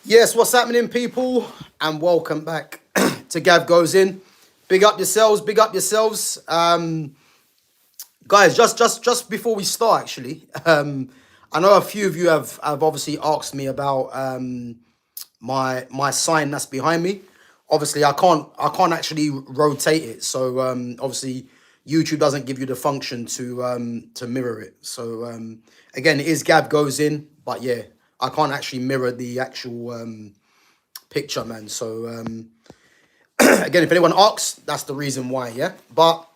Yes, what's happening, people? And welcome back to Gav Goes In. Big up yourselves, big up yourselves. Guys, just before we start, actually, I know a few of you have obviously asked me about my sign that's behind me. Obviously, I can't actually rotate it, so obviously YouTube doesn't give you the function to mirror it. So again, it is Gav Goes In, but yeah, I can't actually mirror the actual picture, man. So again, if anyone asks, that's the reason why. Yeah, but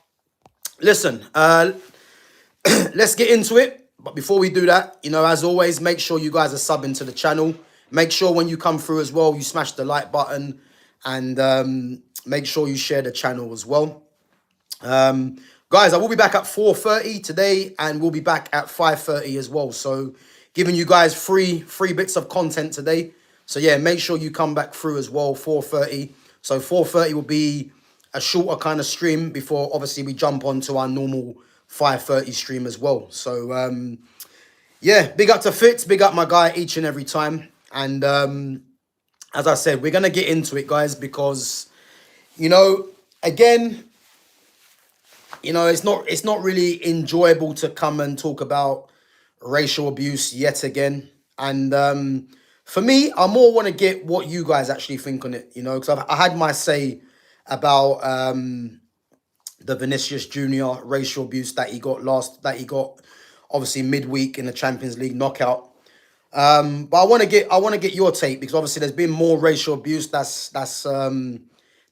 listen, let's get into it. But before we do that, as always, make sure you guys are subbing to the channel. Make sure when you come through as well, you smash the like button, and make sure you share the channel as well. Guys, I will be back at 4:30 today, and we'll be back at 5:30 as well. So giving you guys free bits of content today. So yeah, make sure you come back through as well, 4:30. So 4:30 will be a shorter kind of stream before obviously we jump onto our normal 5:30 stream as well. So yeah, big up to Fitz, big up my guy each and every time. And as I said, we're gonna get into it, guys, because again, it's not really enjoyable to come and talk about racial abuse yet again. And for me, I more want to get what you guys actually think on it, because I had my say about the Vinicius Jr. racial abuse that he got obviously midweek in the Champions League knockout. But I want to get your take, because obviously there's been more racial abuse that's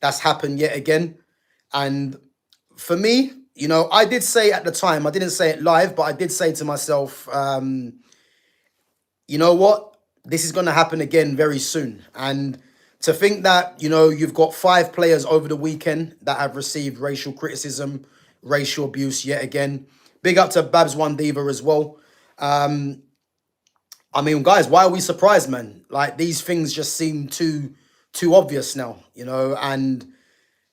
happened yet again. And for me, I did say at the time, I didn't say it live, but I did say to myself, you know what? This is going to happen again very soon. And to think that, you've got 5 players over the weekend that have received racial criticism, racial abuse yet again. Big up to Babs One Diva as well. I mean, guys, why are we surprised, man? Like, these things just seem too obvious now, and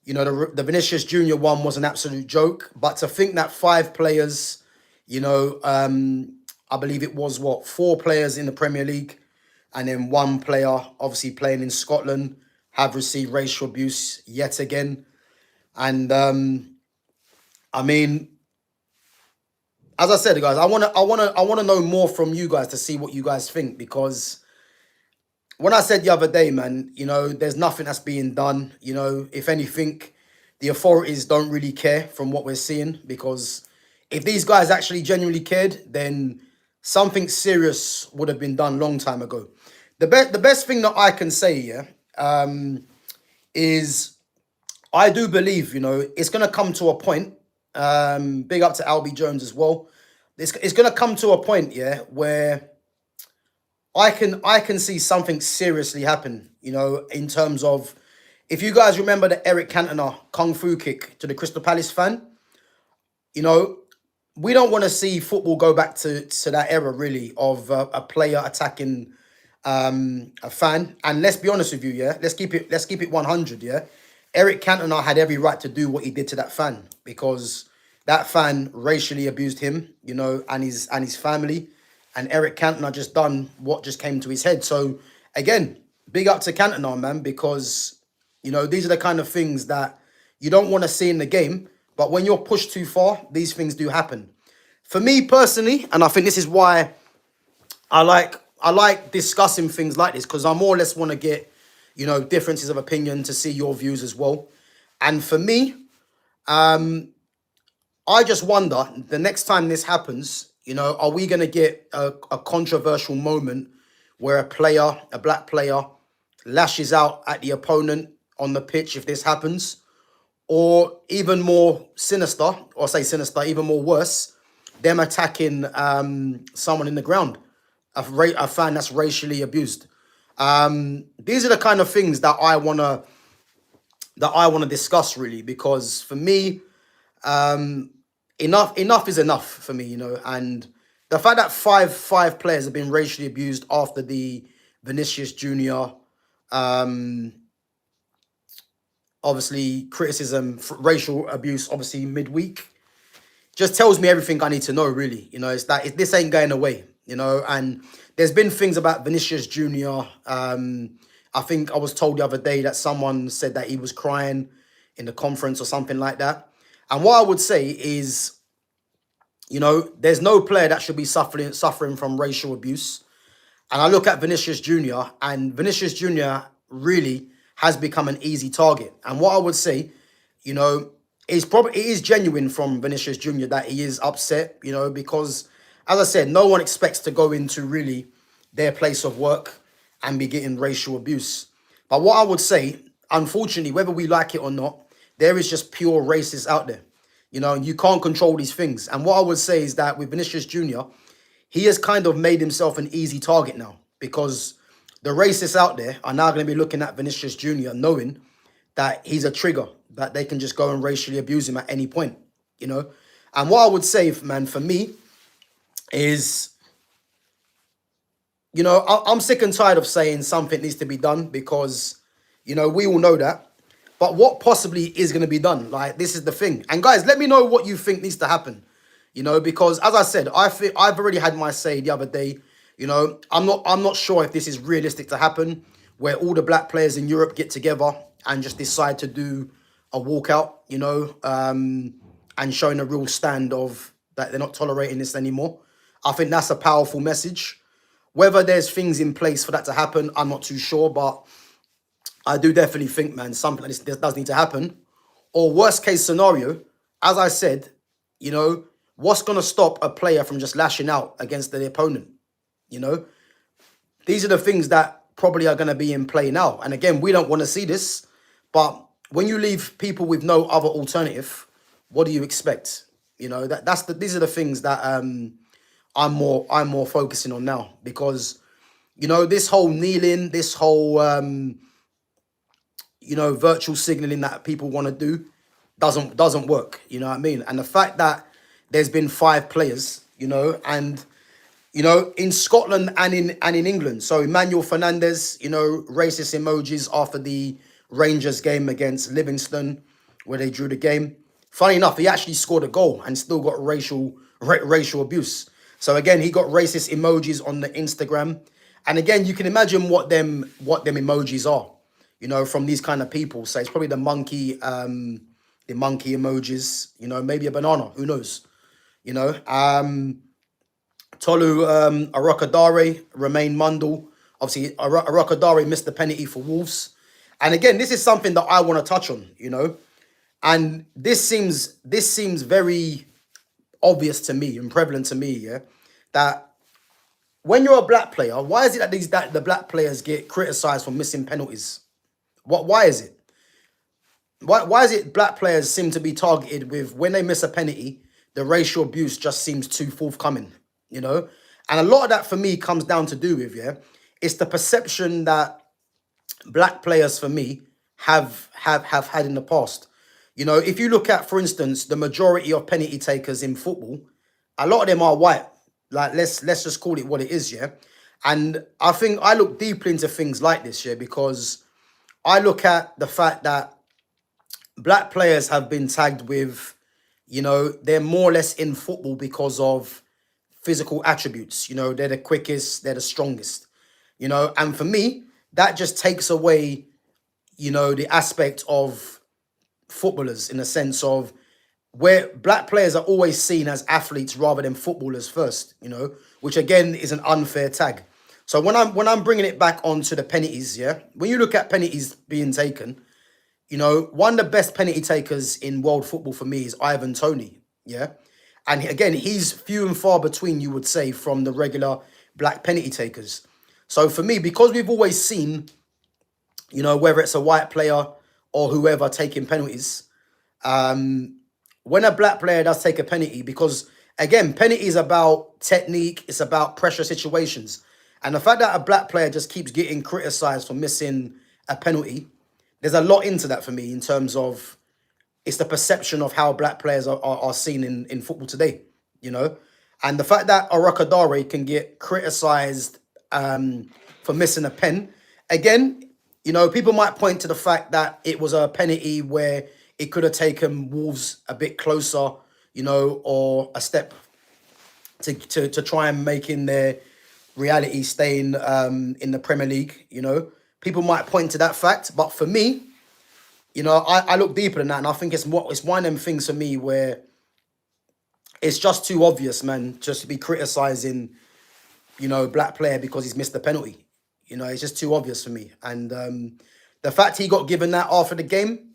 the Vinicius Jr. one was an absolute joke. But to think that 5 players, I believe it was 4 players in the Premier League, and then 1 player obviously playing in Scotland, have received racial abuse yet again. And I mean, as I said, guys, I wanna know more from you guys to see what you guys think, because when I said the other day, man, there's nothing that's being done. If anything, the authorities don't really care from what we're seeing, because if these guys actually genuinely cared, then something serious would have been done long time ago. The best thing that I can say, yeah, is I do believe, it's going to come to a point. Big up to Albie Jones as well. It's going to come to a point, yeah, where I can see something seriously happen, in terms of, if you guys remember the Eric Cantona kung fu kick to the Crystal Palace fan, we don't want to see football go back to that era, really, of a player attacking a fan. And let's be honest with you, yeah, let's keep it 100, yeah. Eric Cantona had every right to do what he did to that fan, because that fan racially abused him, and his family. And Eric Cantona just done what just came to his head. So again, big up to Cantona, man, because these are the kind of things that you don't want to see in the game. But when you're pushed too far, these things do happen. For me personally, and I think this is why I like discussing things like this, because I more or less want to get, differences of opinion, to see your views as well. And for me, I just wonder, the next time this happens, are we going to get a controversial moment where a black player, lashes out at the opponent on the pitch if this happens? Or even more sinister, or say sinister, even more worse, them attacking someone in the ground, a fan that's racially abused. These are the kind of things that I wanna discuss, really, because for me, enough is enough for me, and the fact that five players have been racially abused after the Vinicius Jr. Obviously criticism, racial abuse, obviously midweek, just tells me everything I need to know, really. It's that this ain't going away. And there's been things about Vinicius Jr. I think I was told the other day that someone said that he was crying in the conference or something like that. And what I would say is, there's no player that should be suffering from racial abuse. And I look at Vinicius Jr. and Vinicius Jr. really has become an easy target. And what I would say, it is genuine from Vinicius Jr. that he is upset, because as I said, no one expects to go into really their place of work and be getting racial abuse. But what I would say, unfortunately, whether we like it or not, there is just pure racists out there. And you can't control these things. And what I would say is that with Vinicius Jr., he has kind of made himself an easy target now, because the racists out there are now going to be looking at Vinicius Jr. knowing that he's a trigger, that they can just go and racially abuse him at any point, And what I would say, man, for me is, I'm sick and tired of saying something needs to be done because, we all know that. But what possibly is going to be done? Like, this is the thing. And guys, let me know what you think needs to happen, because as I said, I've already had my say the other day. I'm not sure if this is realistic to happen, where all the black players in Europe get together and just decide to do a walkout, and showing a real stand of that they're not tolerating this anymore. I think that's a powerful message. Whether there's things in place for that to happen, I'm not too sure, but I do definitely think, man, something like this does need to happen. Or worst case scenario, as I said, what's going to stop a player from just lashing out against the opponent? These are the things that probably are going to be in play now. And again, we don't want to see this, but when you leave people with no other alternative, what do you expect? These are the things that I'm more focusing on now, because this whole kneeling, this whole virtual signaling that people want to do doesn't work. You know what I mean? And the fact that there's been 5 players, and in Scotland and in England. So Emmanuel Fernandez, racist emojis after the Rangers game against Livingston, where they drew the game. Funny enough, he actually scored a goal and still got racial abuse. So again, he got racist emojis on the Instagram. And again, you can imagine what them emojis are, from these kind of people. So it's probably the monkey emojis, maybe a banana, who knows, Tolu Arokadare, Romain Mundle. Obviously, Arokadare missed the penalty for Wolves. And again, this is something that I want to touch on, And this seems very obvious to me and prevalent to me, yeah, that when you're a black player, why is it that the black players get criticised for missing penalties? Why is it? Why is it black players seem to be targeted with, when they miss a penalty, the racial abuse just seems too forthcoming, And a lot of that for me comes down to do with, it's the perception that black players for me have had in the past. If you look at, for instance, the majority of penalty takers in football, a lot of them are white. Like, let's just call it what it is, yeah? And I think I look deeply into things like this, yeah, because I look at the fact that black players have been tagged with, they're more or less in football because of physical attributes. They're the quickest, they're the strongest, and for me, that just takes away, the aspect of footballers, in a sense of where black players are always seen as athletes rather than footballers first, which again is an unfair tag. So when I'm bringing it back onto the penalties, yeah, when you look at penalties being taken, one of the best penalty takers in world football for me is Ivan Toney, yeah, and again, he's few and far between, you would say, from the regular black penalty takers. So for me, because we've always seen, whether it's a white player or whoever taking penalties, when a black player does take a penalty, because again, penalty is about technique, it's about pressure situations. And the fact that a black player just keeps getting criticised for missing a penalty, there's a lot into that for me, in terms of it's the perception of how black players are seen in football today, And the fact that Arokadare can get criticised for missing a pen, again, people might point to the fact that it was a penalty where it could have taken Wolves a bit closer, or a step to try and make in their reality staying in the Premier League. You know, people might point to that fact, but for me, you know, I look deeper than that, and I think it's one of them things for me where it's just too obvious, man, just to be criticizing, you know, black player because he's missed the penalty. You know, it's just too obvious for me. And the fact he got given that after the game,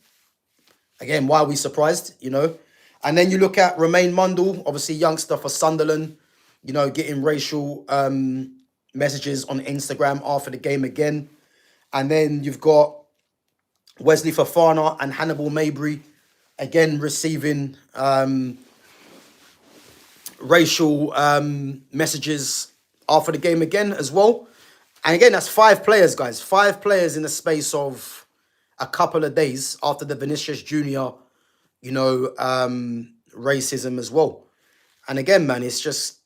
again, why are we surprised, you know? And then you look at Romain Mundle, obviously youngster for Sunderland, you know, getting racial messages on Instagram after the game again. And then you've got Wesley Fofana and Hannibal Mabry, again, receiving racial messages after the game again as well. And again, that's 5 players, guys. 5 players in the space of a couple of days after the Vinicius Jr., you know, racism as well. And again, man, it's just,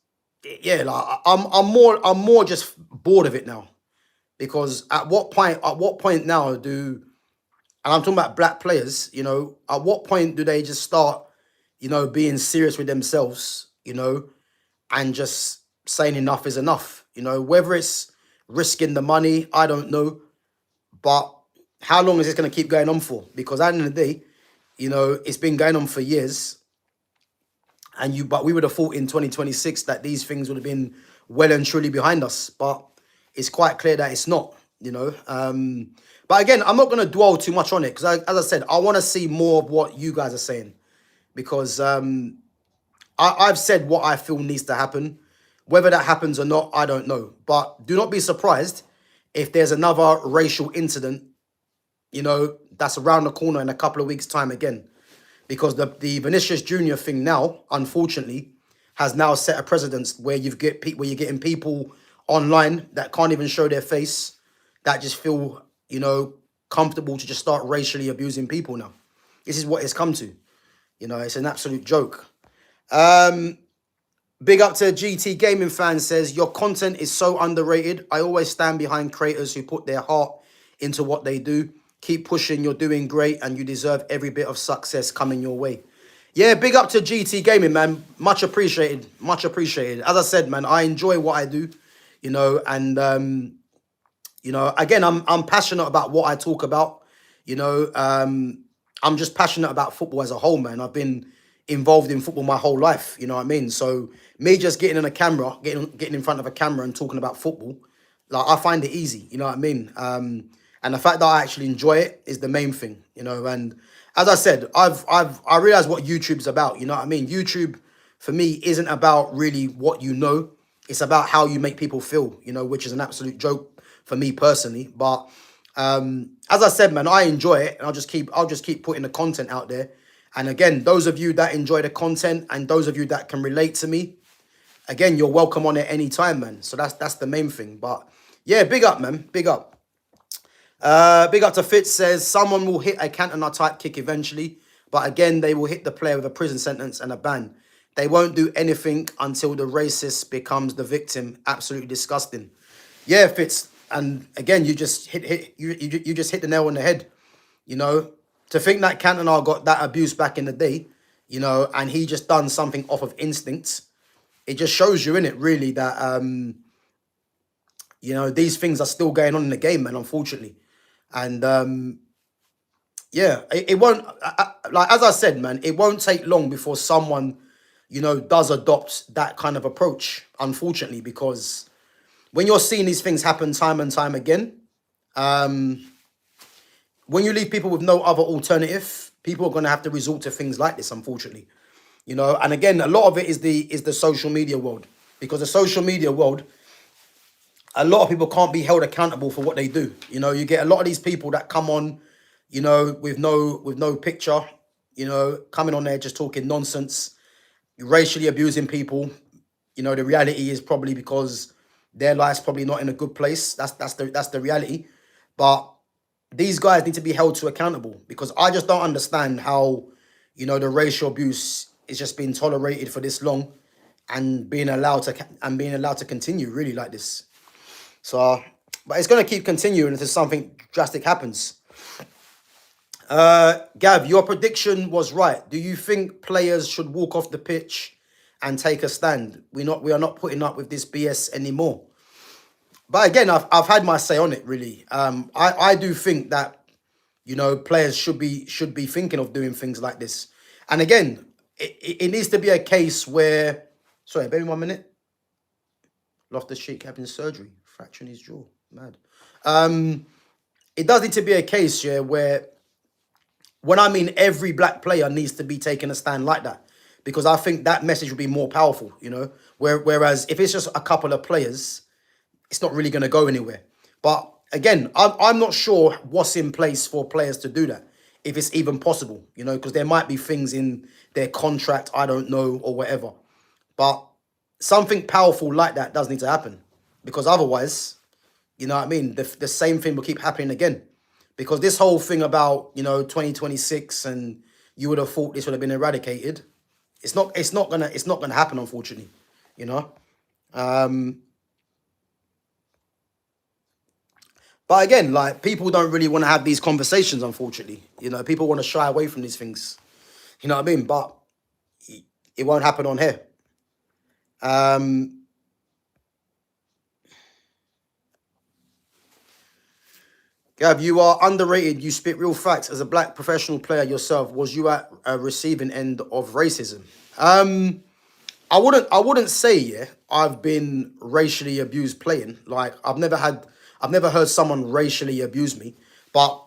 yeah, like I'm more just bored of it now. Because at what point now do, and I'm talking about black players, you know, at what point do they just start, you know, being serious with themselves, you know, and just saying enough is enough, you know, whether it's risking the money, I don't know, but how long is this going to keep going on for? Because at the end of the day, you know, it's been going on for years, but we would have thought in 2026 that these things would have been well and truly behind us, but it's quite clear that it's not, you know. But again, I'm not going to dwell too much on it because, as I said, I want to see more of what you guys are saying because I've said what I feel needs to happen. Whether that happens or not, I don't know. But do not be surprised if there's another racial incident, you know, that's around the corner in a couple of weeks' time again. Because the Vinicius Jr. thing now, unfortunately, has now set a precedence where you're getting people online that can't even show their face, that just feel, you know, comfortable to just start racially abusing people now. This is what it's come to. You know, it's an absolute joke. Big up to GT Gaming fan says, your content is so underrated. I always stand behind creators who put their heart into what they do. Keep pushing, you're doing great, and you deserve every bit of success coming your way. Yeah, big up to GT Gaming, man. Much appreciated, much appreciated. As I said, man, I enjoy what I do, you know, and, you know, again, I'm passionate about what I talk about, you know. I'm just passionate about football as a whole, man. I've been involved in football my whole life, you know what I mean? So me just getting in a camera, getting in front of a camera and talking about football, like, I find it easy, you know what I mean? And the fact that I actually enjoy it is the main thing, you know. And as I said, I realize what YouTube's about, you know what I mean? YouTube, for me, isn't about really what you know. It's about how you make people feel, you know, which is an absolute joke for me personally. But as I said, man, I enjoy it, and I'll just keep putting the content out there. And again, those of you that enjoy the content and those of you that can relate to me, again, you're welcome on it anytime, man. So that's the main thing. But yeah, big up, man. Big up. Big up to Fitz says, someone will hit a Cantona type kick eventually, but again, they will hit the player with a prison sentence and a ban. They won't do anything until the racist becomes the victim. Absolutely disgusting. Yeah, Fitz. And again, you just hit the nail on the head. You know, to think that Cantona got that abuse back in the day, you know, and he just done something off of instinct. It just shows you, innit, really, that you know, these things are still going on in the game, man, unfortunately. And yeah, it won't, like, as I said, man, it won't take long before someone, you know, does adopt that kind of approach, unfortunately, because when you're seeing these things happen time and time again, when you leave people with no other alternative, people are going to have to resort to things like this, unfortunately. You know, and again, a lot of it is the social media world, because the social media world, a lot of people can't be held accountable for what they do. You know, you get a lot of these people that come on, you know, with no picture, you know, coming on there just talking nonsense, racially abusing people. You know, the reality is probably because their life's probably not in a good place. That's the reality. But these guys need to be held to accountable, because I just don't understand how, you know, the racial abuse is just being tolerated for this long and being allowed to continue really like this. So, but it's going to keep continuing until something drastic happens. Gav, your prediction was right. Do you think players should walk off the pitch and take a stand. We are not putting up with this BS anymore. But again, I've had my say on it, really. I do think that, players should be thinking of doing things like this. And again, it needs to be a case where, sorry, baby, 1 minute. Loftus-Cheek having surgery, fracturing his jaw. Mad. It does need to be a case, yeah, where, when I mean every black player needs to be taking a stand like that, because I think that message would be more powerful, Whereas if it's just a couple of players, it's not really going to go anywhere. But again, I'm not sure what's in place for players to do that, if it's even possible, because there might be things in their contract, I don't know, or whatever. But something powerful like that does need to happen, because otherwise, you know what I mean, the same thing will keep happening again. Because this whole thing about, 2026, and you would have thought this would have been eradicated, it's not gonna happen, unfortunately, you know. But again, like, people don't really want to have these conversations, unfortunately. People want to shy away from these things. You know what I mean? But it won't happen on here. Gav, you are underrated. You spit real facts. As a black professional player yourself, was you at a receiving end of racism? I wouldn't say, yeah, I've been racially abused playing. Like, I've never heard someone racially abuse me. But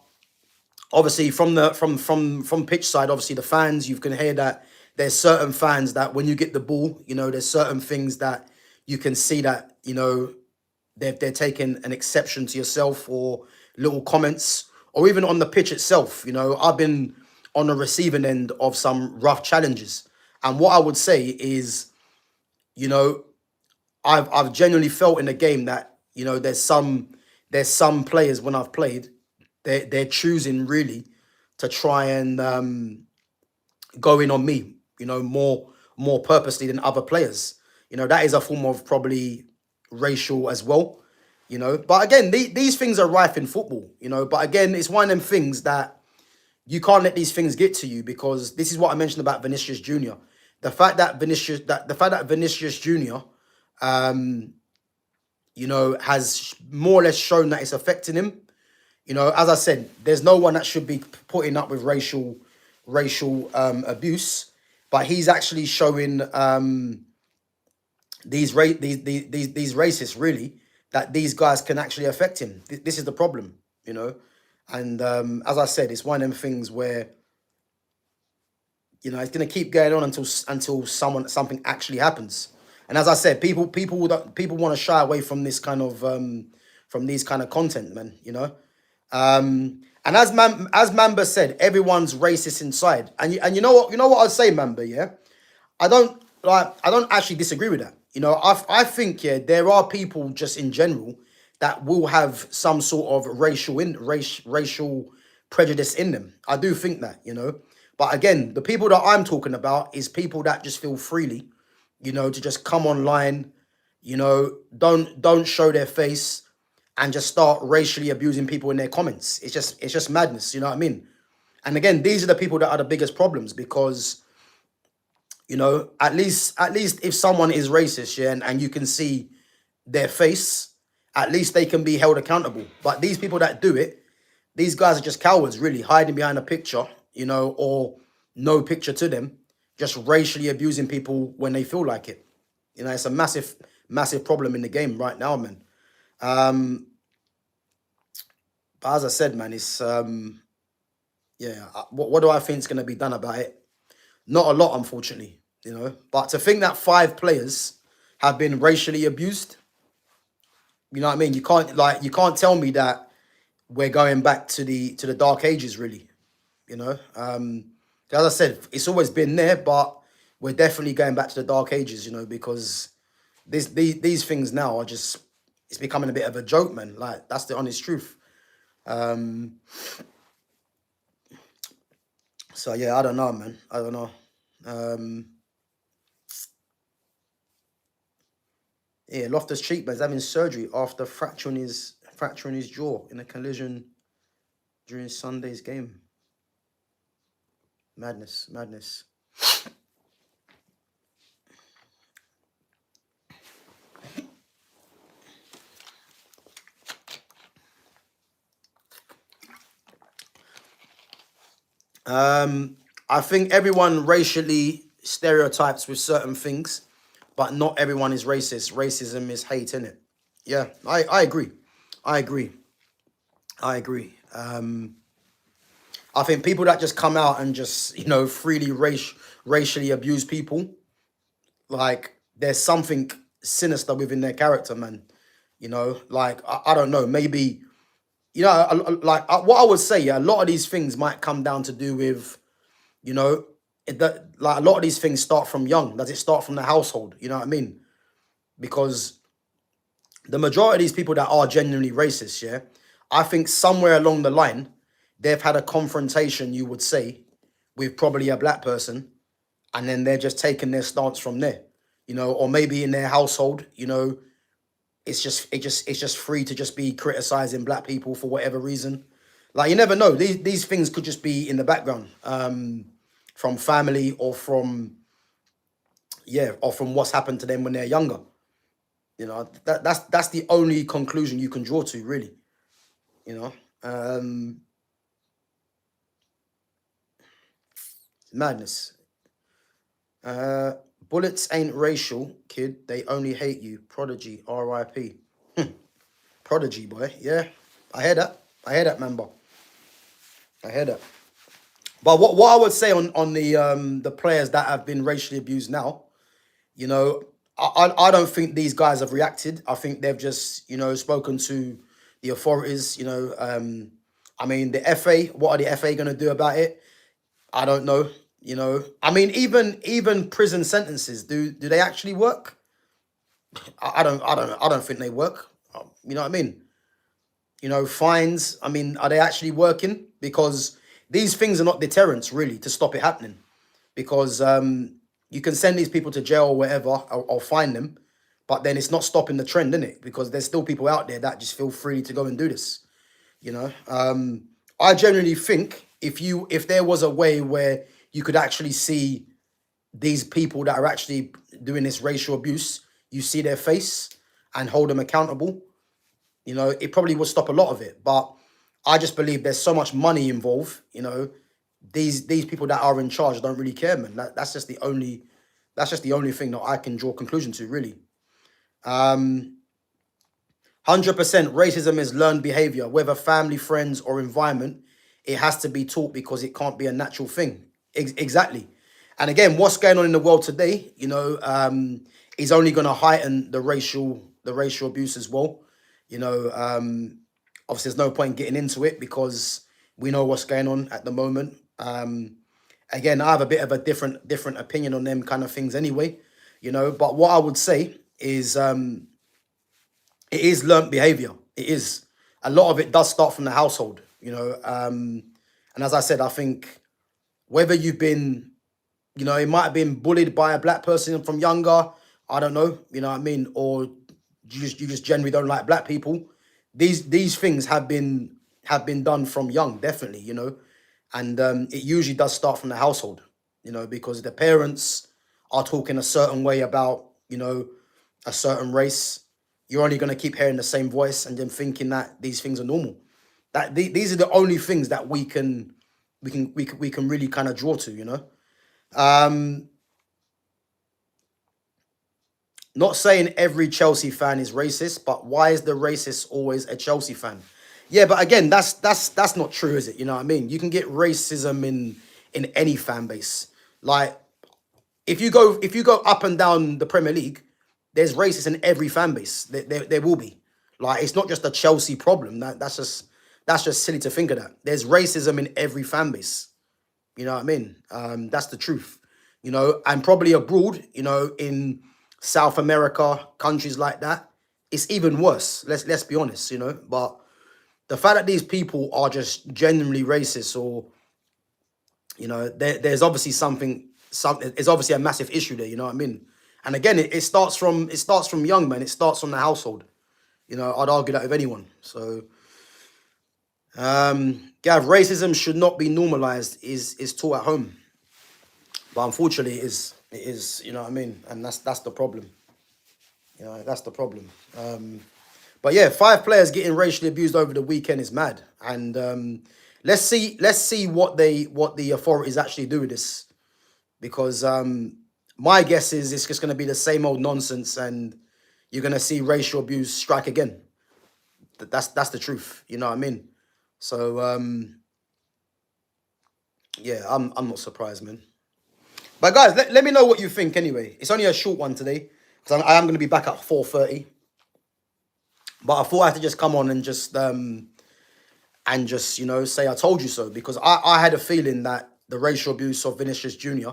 obviously, from pitch side, obviously the fans, you can hear that there's certain fans that when you get the ball, there's certain things that you can see that, they're taking an exception to yourself, or little comments, or even on the pitch itself. I've been on the receiving end of some rough challenges. And what I would say is, you know, I've genuinely felt in the game that, there's some players, when I've played, they're choosing really to try and go in on me, more purposely than other players. That is a form of probably racial as well. But again, these things are rife in football. But again, it's one of them things that you can't let these things get to you, because this is what I mentioned about Vinicius Jr. The fact that Vinicius Jr. Has more or less shown that it's affecting him. As I said, there's no one that should be putting up with racial abuse, but he's actually showing these racists, really, that these guys can actually affect him. This is the problem, and as I said, it's one of them things where, it's gonna keep going on until something actually happens. And as I said, people want to shy away from this kind of from these kind of content, man. And as Mamba said, everyone's racist inside. And you know what I'd say, Mamba, yeah? I don't actually disagree with that. I think, yeah, there are people just in general that will have some sort of racial prejudice in them. I do think that. But again, the people that I'm talking about is people that just feel freely, to just come online, don't show their face, and just start racially abusing people in their comments. It's just madness, you know what I mean? And again, these are the people that are the biggest problems, because, at least if someone is racist, yeah, and you can see their face, at least they can be held accountable. But these people that do it, these guys are just cowards, really, hiding behind a picture, or no picture to them, just racially abusing people when they feel like it. It's a massive, massive problem in the game right now, man. But as I said, man, it's yeah. What do I think is going to be done about it? Not a lot, unfortunately. But to think that 5 players have been racially abused, you know what I mean? You can't tell me that we're going back to the dark ages, really. 'Cause as I said, it's always been there, but we're definitely going back to the dark ages. Because these things now are just, it's becoming a bit of a joke, man. Like, that's the honest truth. So yeah, I don't know, man. I don't know. Yeah, Loftus-Cheek, man's having surgery after fracturing his jaw in a collision during Sunday's game. Madness, madness. I think everyone racially stereotypes with certain things, but not everyone is racist. Racism is hate, innit? Yeah, I agree. I agree. I agree. I think people that just come out and just, freely racially abuse people, like there's something sinister within their character, man. Like I don't know, maybe what I would say, yeah, a lot of these things might come down to do with, you know, that like a lot of these things start from young. Does it start from the household? You know what I mean? Because the majority of these people that are genuinely racist, yeah, I think somewhere along the line, they've had a confrontation, you would say, with probably a black person, and then they're just taking their stance from there, or maybe in their household, it's just free to just be criticizing black people for whatever reason. Like you never know. These things could just be in the background, from family or from what's happened to them when they're younger. That's the only conclusion you can draw to, really. You know, um, madness. Uh, Bullets ain't racial, kid. They only hate you. Prodigy, R.I.P. Prodigy, boy. Yeah, I hear that. I hear that, man. I hear that. But what I would say on the players that have been racially abused now, you know, I don't think these guys have reacted. I think they've just, spoken to the authorities. I mean, the FA. What are the FA going to do about it? I don't know. I mean, even prison sentences. Do they actually work? I don't think they work. You know what I mean? Fines. I mean, are they actually working? Because these things are not deterrents really to stop it happening. Because you can send these people to jail or whatever, or fine them, but then it's not stopping the trend, is it? Because there's still people out there that just feel free to go and do this. I genuinely think if there was a way where you could actually see these people that are actually doing this racial abuse, you see their face and hold them accountable, it probably would stop a lot of it. But I just believe there's so much money involved. These people that are in charge don't really care, man. That's just the only thing that I can draw conclusion to, really. 100% racism is learned behavior, whether family, friends, or environment. It has to be taught because it can't be a natural thing. Exactly. And again, what's going on in the world today, is only going to heighten the racial abuse as well. Obviously, there's no point getting into it because we know what's going on at the moment. Again, I have a bit of a different opinion on them kind of things anyway. But what I would say is it is learnt behavior. It is. A lot of it does start from the household. And as I said, I think whether you've been, it might have been bullied by a black person from younger. I don't know. You know what I mean? Or you just generally don't like black people. These things have been done from young, definitely. And it usually does start from the household. Because the parents are talking a certain way about a certain race. You're only going to keep hearing the same voice and then thinking that these things are normal. These are the only things that we can really kind of draw to. Not saying every Chelsea fan is racist, but why is the racist always a Chelsea fan? Yeah, but again, that's not true, is it? You know what I mean? You can get racism in any fan base. Like if you go up and down the Premier League, there's racists in every fan base. There will be. Like it's not just a Chelsea problem. That's just silly to think of that. There's racism in every fan base. You know what I mean? That's the truth. And probably abroad, in South America, countries like that, it's even worse. Let's be honest, But the fact that these people are just genuinely racist, or there's obviously it's obviously a massive issue there. You know what I mean? And again, it starts from young, man. It starts from the household. I'd argue that with anyone. So, Gav, racism should not be normalized. Is taught at home. But unfortunately, it is. You know what I mean? And that's the problem. That's the problem. But yeah, 5 players getting racially abused over the weekend is mad. And let's see what the authorities actually do with this, because my guess is it's just going to be the same old nonsense, and you're going to see racial abuse strike again. That's the truth. You know what I mean? So yeah, I'm not surprised, man. But guys, let me know what you think anyway. It's only a short one today because I am going to be back at 4:30. But I thought I had to just come on and just say I told you so, because I had a feeling that the racial abuse of Vinicius Jr.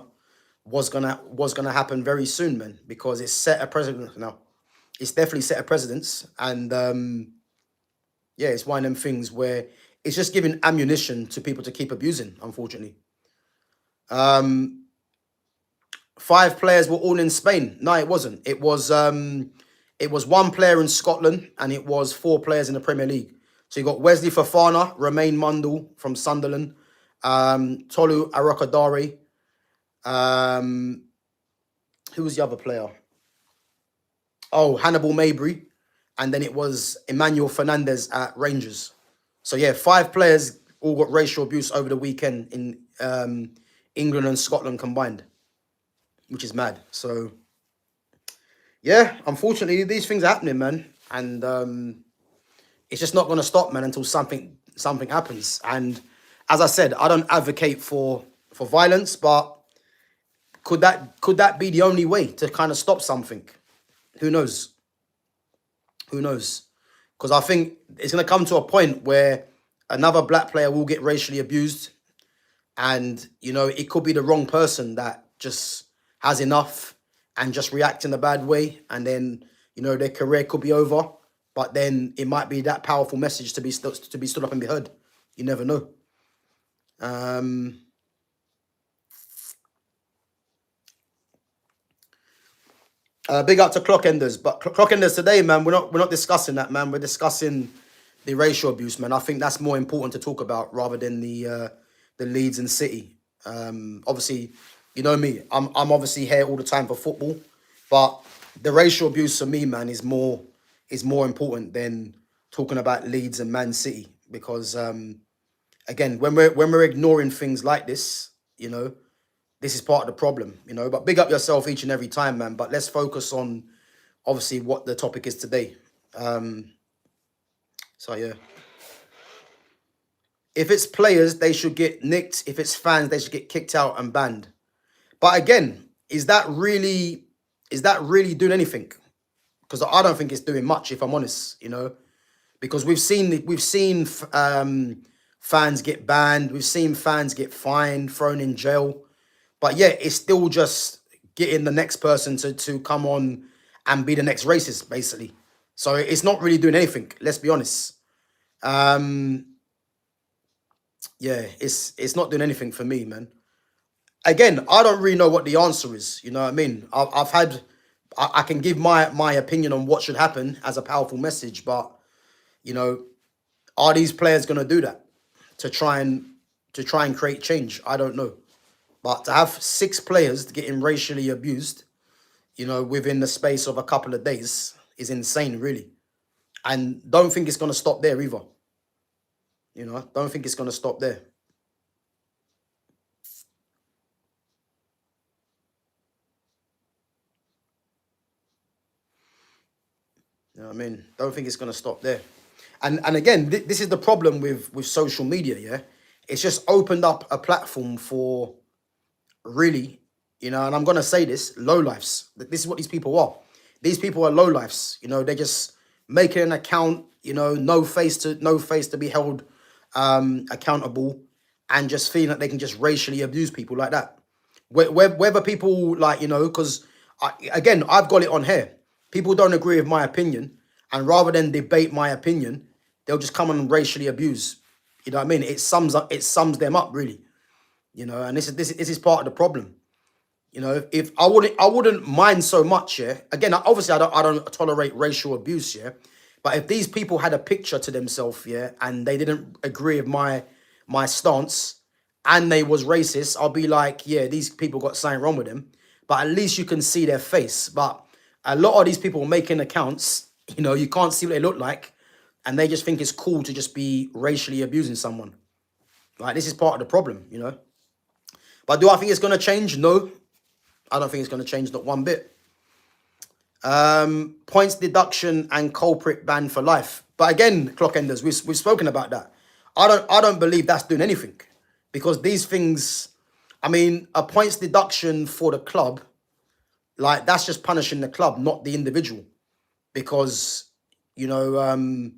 was gonna happen very soon, man, because it's set a precedent now. It's definitely set a precedence, and yeah, it's one of them things where it's just giving ammunition to people to keep abusing, unfortunately. 5 players were all in Spain. No, it wasn't. It was 1 player in Scotland, and it was 4 players in the Premier League. So you got Wesley Fofana, Romain Mundle from Sunderland, Tolu Arokadare. Who was the other player? Oh, Hannibal Mabry. And then it was Emmanuel Fernandez at Rangers. So yeah, 5 players all got racial abuse over the weekend in England and Scotland combined, which is mad. So yeah, unfortunately, these things are happening, man, and it's just not going to stop, man, until something happens. And as I said, I don't advocate for violence, but could that be the only way to kind of stop something? Who knows? Who knows? Because I think it's going to come to a point where another black player will get racially abused, and it could be the wrong person that just has enough and just react in a bad way, and then their career could be over. But then it might be that powerful message to be stood up and be heard. You never know. Big up to Clockenders, but Clockenders today, man, we're not discussing that, man. We're discussing the racial abuse, man. I think that's more important to talk about rather than the Leeds and City. Obviously, you know me, I'm obviously here all the time for football, but the racial abuse for me, man, is more important than talking about Leeds and Man City, because again, when we're ignoring things like this, this is part of the problem, But big up yourself each and every time, man. But let's focus on obviously what the topic is today. So yeah, if it's players, they should get nicked. If it's fans, they should get kicked out and banned. But again, is that really doing anything? Because I don't think it's doing much, if I'm honest, because we've seen fans get banned, we've seen fans get fined, thrown in jail, but yeah, it's still just getting the next person to come on and be the next racist, basically. So it's not really doing anything. Let's be honest. Yeah, it's not doing anything for me, man. Again, I don't really know what the answer is. You know what I mean? I can give my opinion on what should happen as a powerful message, but are these players going to do that to try and create change? I don't know. But to have 6 players getting racially abused, within the space of a couple of days is insane, really. And don't think it's going to stop there either. Don't think it's going to stop there. You know what I mean? Don't think it's going to stop there. And again, this is the problem with social media, yeah? It's just opened up a platform for really, and I'm going to say this, lowlifes. This is what these people are. These people are lowlifes. They're just making an account, no face to be held accountable, and just feeling that they can just racially abuse people like that. Whether people because again, I've got it on here. People don't agree with my opinion, and rather than debate my opinion, they'll just come and racially abuse. You know what I mean? It sums them up, really. And this is part of the problem. If I wouldn't mind so much, yeah. Again, obviously I don't tolerate racial abuse, yeah. But if these people had a picture to themselves, yeah, and they didn't agree with my stance, and they was racist, I'll be like, yeah, these people got something wrong with them. But at least you can see their face. But a lot of these people making accounts, you can't see what they look like, and they just think it's cool to just be racially abusing someone. Like, this is part of the problem, you know. But do I think it's going to change? No, I don't think it's going to change, not one bit. Points deduction and culprit ban for life. But again, clock enders, we've spoken about that. I don't believe that's doing anything, because these things, I mean, a points deduction for the club, like, that's just punishing the club, not the individual. Because, you know,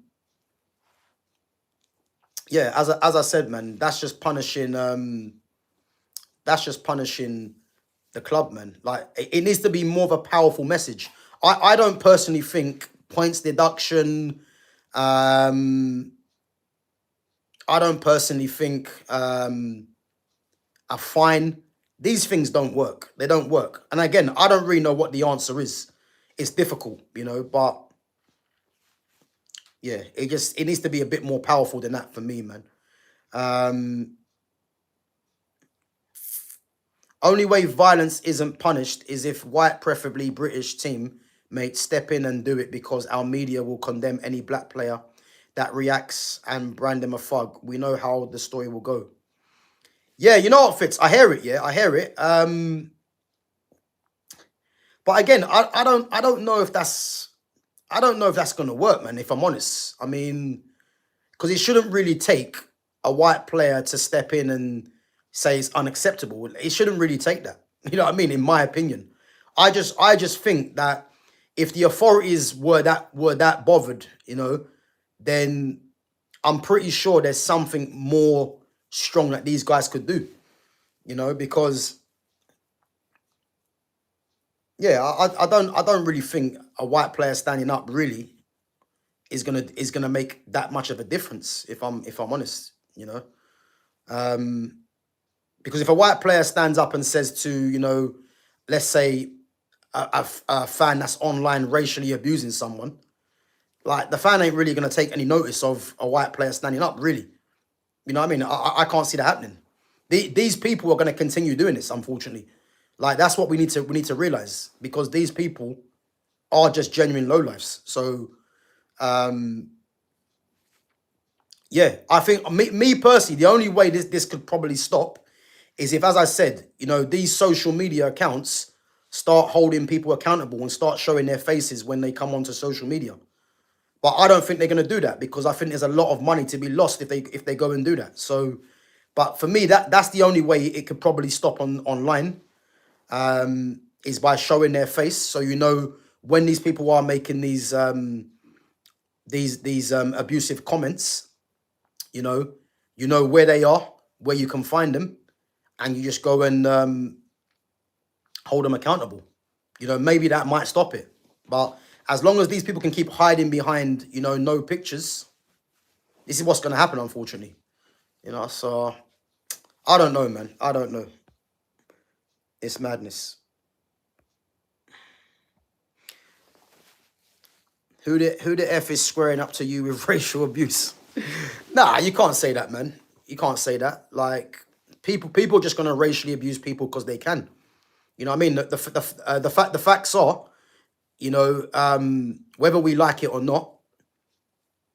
yeah, as I said, man, that's just punishing the club, man. Like, it needs to be more of a powerful message. I don't personally think points deduction, I don't personally think a fine. These things don't work. They don't work. And again, I don't really know what the answer is. It's difficult, you know, but yeah, it needs to be a bit more powerful than that for me, man. Only way violence isn't punished is if white, preferably British teammates step in and do it, because our media will condemn any black player that reacts and brand them a thug. We know how the story will go. Yeah, you know what, Fitz? I hear it, yeah, I hear it. But again, I don't know if that's gonna work, man, if I'm honest. I mean, because it shouldn't really take a white player to step in and say it's unacceptable. It shouldn't really take that. You know what I mean? In my opinion, I just think that if the authorities were that bothered, you know, then I'm pretty sure there's something more strong that these guys could do. You know, because yeah, I don't really think a white player standing up really is gonna make that much of a difference, if I'm honest, you know. Because if a white player stands up and says to, you know, let's say a fan that's online racially abusing someone, like, the fan ain't really gonna take any notice of a white player standing up, really. You know what I mean? I can't see that happening. These people are gonna continue doing this, unfortunately. Like, that's what we need to realize, because these people are just genuine lowlifes. So yeah, I think me personally, the only way this could probably stop is if, as I said, you know, these social media accounts start holding people accountable and start showing their faces when they come onto social media. But I don't think they're going to do that, because I think there's a lot of money to be lost if they go and do that. So, but for me, that's the only way it could probably stop online, is by showing their face. So, you know, when these people are making these abusive comments, you know where they are, where you can find them, and you just go and hold them accountable. You know, maybe that might stop it. But as long as these people can keep hiding behind, you know, no pictures, this is what's going to happen, unfortunately. You know, so I don't know, man. I don't know. It's madness. Who the F is squaring up to you with racial abuse? Nah, you can't say that, man. You can't say that. Like, people are just going to racially abuse people because they can. You know what I mean? The facts are, you know, whether we like it or not,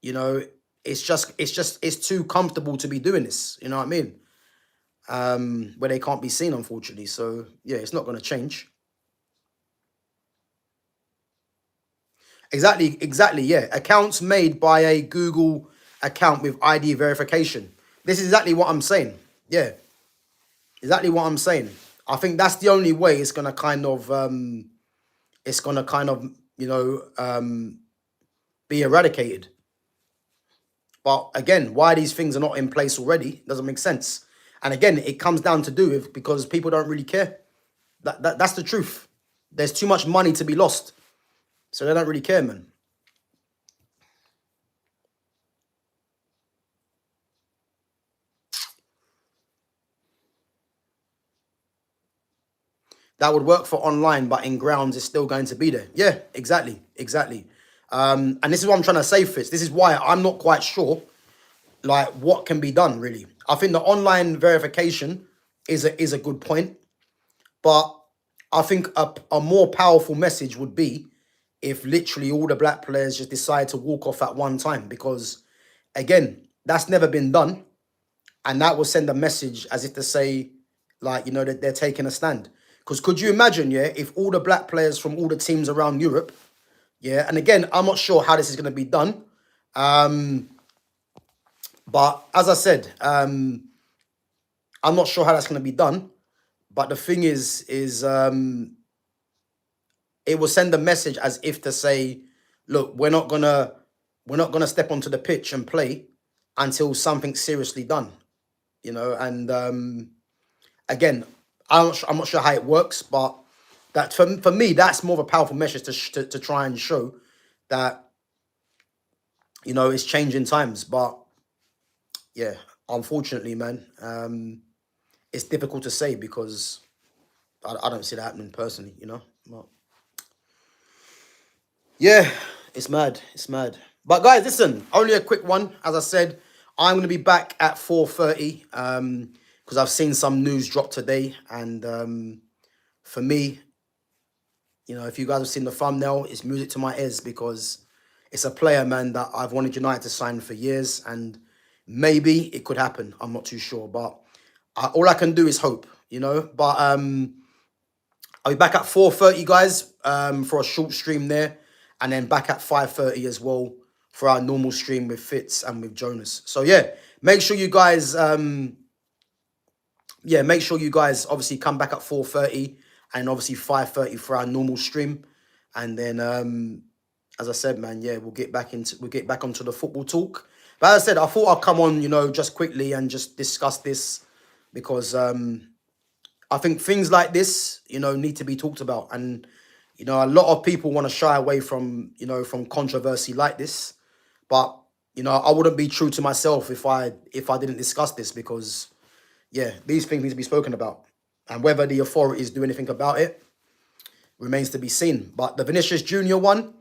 you know, it's too comfortable to be doing this. You know what I mean? Where they can't be seen, unfortunately. So yeah, it's not going to change. Exactly. Yeah, accounts made by a Google account with ID verification. This is exactly what I'm saying. Yeah, exactly what I'm saying. I think that's the only way it's gonna kind of you know, be eradicated. But again, why these things are not in place already doesn't make sense. And again, it comes down to do with because people don't really care. That's the truth. There's too much money to be lost, so they don't really care, man. That would work for online, but in grounds, it's still going to be there. Yeah, exactly. And this is what I'm trying to say, Fitz. This is why I'm not quite sure, like, what can be done, really. I think the online verification is a good point, but I think a more powerful message would be if literally all the black players just decide to walk off at one time, because, again, that's never been done. and that will send a message as if to say, like, you know, that they're taking a stand. Because could you imagine, yeah, if all the black players from all the teams around Europe, yeah, and again, I'm not sure how this is going to be done, but as I said, I'm not sure how that's going to be done. But the thing is it will send a message as if to say, look, we're not gonna step onto the pitch and play until something's seriously done, you know. And again, I'm not sure how it works, but that for me, that's more of a powerful message to try and show that, you know, it's changing times. But yeah, unfortunately, man, it's difficult to say because I don't see that happening personally, you know. But yeah, it's mad. It's mad. But guys, listen, only a quick one. As I said, I'm going to be back at 4:30 because I've seen some news drop today. And for me, you know, if you guys have seen the thumbnail, it's music to my ears because it's a player, man, that I've wanted United to sign for years. And maybe it could happen. I'm not too sure. But all I can do is hope, you know. But I'll be back at 4:30, guys, for a short stream there. And then back at 5:30 as well for our normal stream with Fitz and with Jonas. So yeah, make sure you guys, make sure you guys obviously come back at 4:30 and obviously 5:30 for our normal stream. And then, as I said, man, yeah, we'll get back onto the football talk. But as I said, I thought I'd come on, you know, just quickly and just discuss this because I think things like this, you know, need to be talked about. And, you know, a lot of people want to shy away from, you know, from controversy like this. But, you know, I wouldn't be true to myself if I didn't discuss this because, yeah, these things need to be spoken about. And whether the authorities do anything about it remains to be seen. But the Vinicius Jr. one,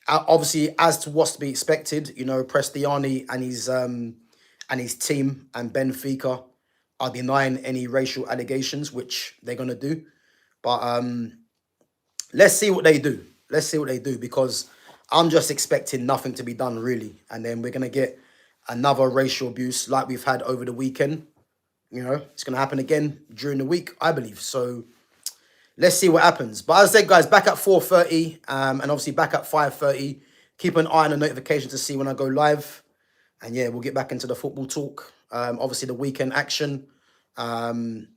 obviously, as to what's to be expected, you know, Prestiani and his team and Benfica are denying any racial allegations, which they're gonna do. But let's see what they do. Let's see what they do because I'm just expecting nothing to be done really, and then we're gonna get another racial abuse like we've had over the weekend. You know, it's gonna happen again during the week, I believe. So let's see what happens. But as I said, guys, back at 4:30, and obviously back at 5:30. Keep an eye on the notifications to see when I go live. And yeah, we'll get back into the football talk. Obviously the weekend action. And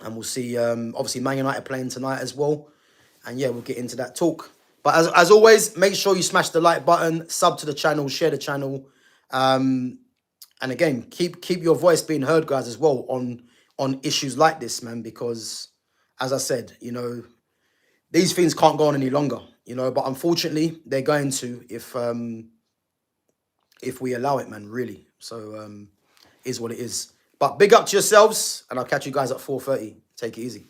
we'll see, obviously, Man United playing tonight as well. And yeah, we'll get into that talk. But as always, make sure you smash the like button, sub to the channel, share the channel. And again, keep your voice being heard, guys, as well on issues like this, man. Because, as I said, you know, these things can't go on any longer, you know. But unfortunately, they're going to if we allow it, man, really. So, is what it is. But big up to yourselves, and I'll catch you guys at 4:30. Take it easy.